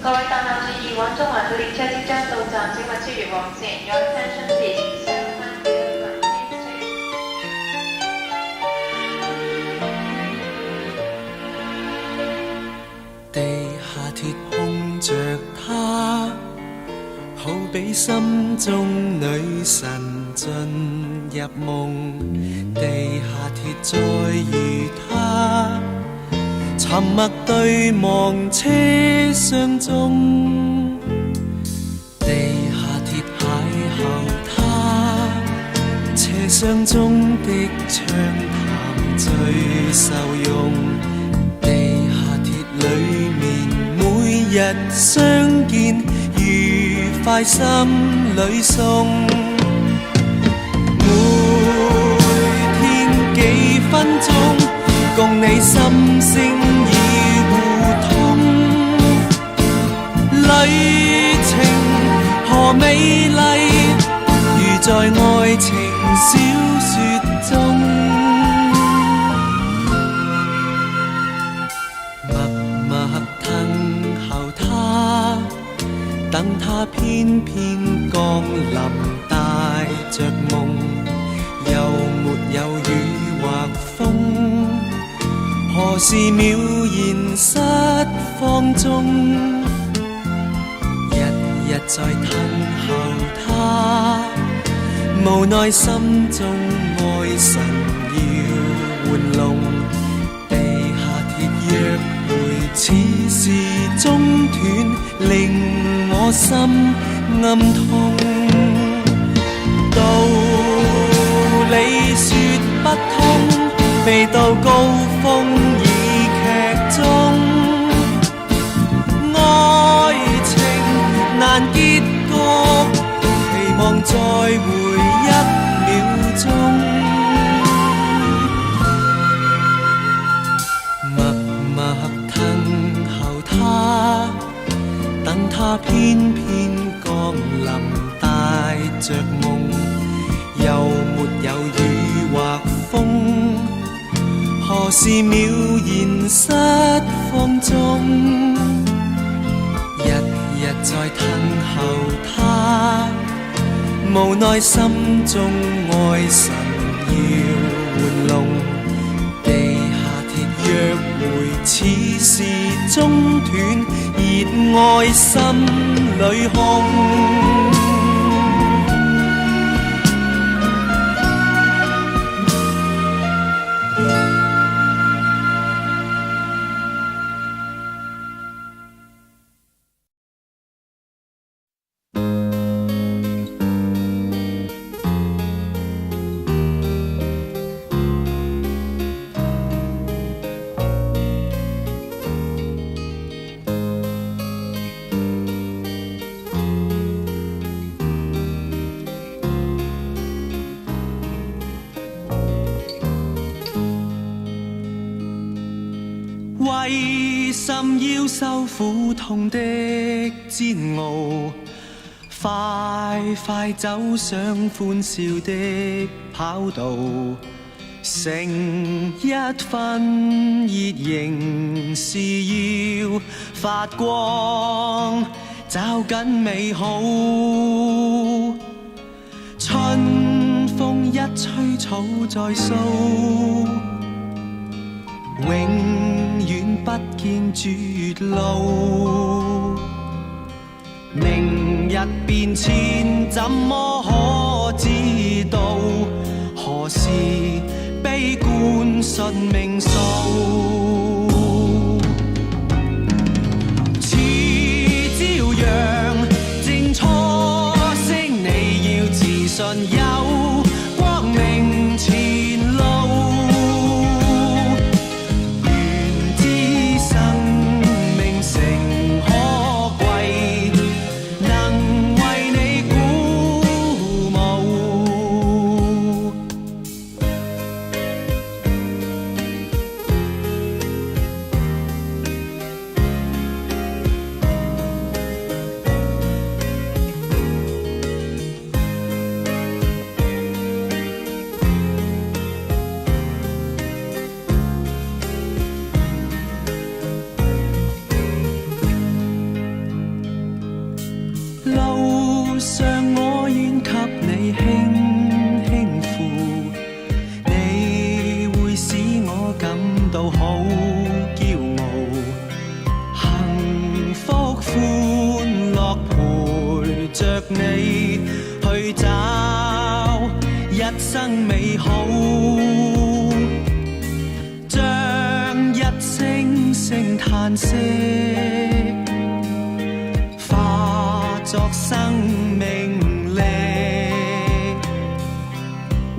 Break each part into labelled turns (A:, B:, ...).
A: 各位搭客注意，往中環到列車即將到站，請勿超越黃線。Your attention please.
B: 地下鐵碰着她，好比心中女神進入夢。地下鐵再遇她，沉默對望車廂中。地下鐵邂逅她，車廂中的暢談最受用。地下鐵裏面每日相見，愉快心裏送。每天幾分鐘，共你心聲已互通。旅程何美麗，如在愛情小說中。等他偏偏降臨，帶着夢，又沒有雨或風。何時渺然失放縱，日日在等候他，無奈心中愛神要玩弄。地下鐵約會似是中斷，令我心暗痛。道理說不通，未到高峰已劇終。愛情難結局，期望再會一秒鐘。等他偏偏降臨，帶着夢，又沒有雨或風。何時渺然失放縱，日日在等候他，無奈心中愛神要玩弄。地下鐵約會似是中斷，熱愛心裏空。為甚要受苦痛的煎熬？快快走上歡笑的跑道，成一分熱仍是要發光，找緊美好。春風一吹草再蘇，永遠不見絕路。明日變遷怎麼可知道？何時悲觀信命數？似朝陽正初升，你要自信有光明前路。生美好，將一聲聲嘆息化作生命力，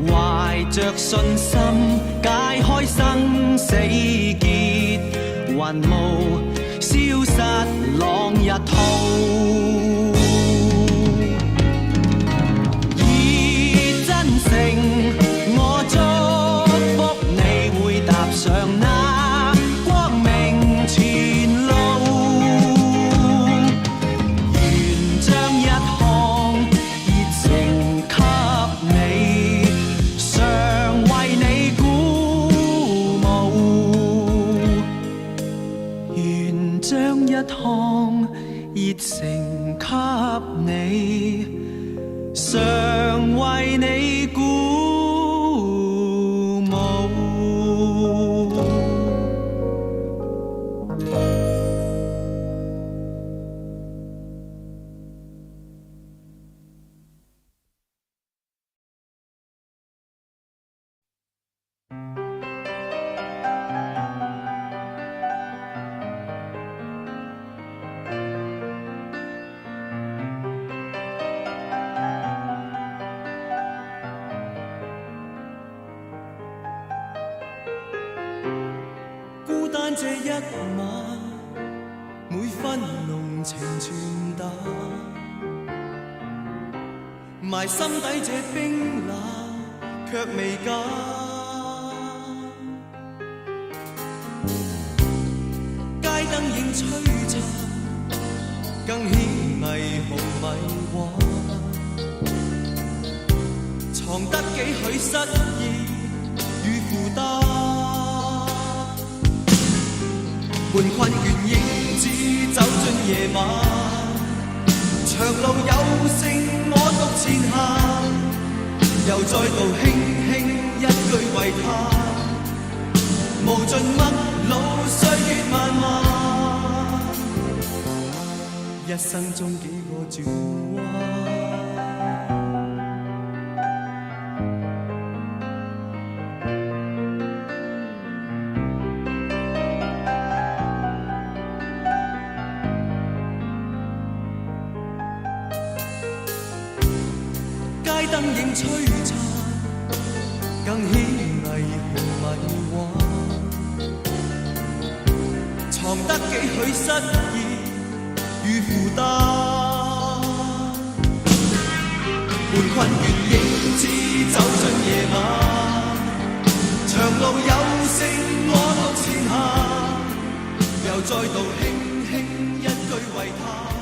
B: 懷着信心解開生死結，雲霧消失朗日濤，以真誠我祝福你會踏上那光明前路，願將一項熱情給你，常為你鼓舞，願將一項熱情給你，常為你鼓舞。孤單這一晚，每分濃情傳達，埋心底這冰冷卻未減。街燈影璀璨，更顯霓虹迷幻，藏得幾許失意與負擔。伴困倦影子走進夜晚，長路有剩我獨前行，又再度輕輕一句遺嘆，無盡陌路歲月漫漫，一生中幾個轉彎。燈影璀璨，更顯霓虹迷幻，藏得幾許失意與負擔。伴困倦影子走進夜晚，長路有剩我獨前行，又再度輕輕一句遺嘆。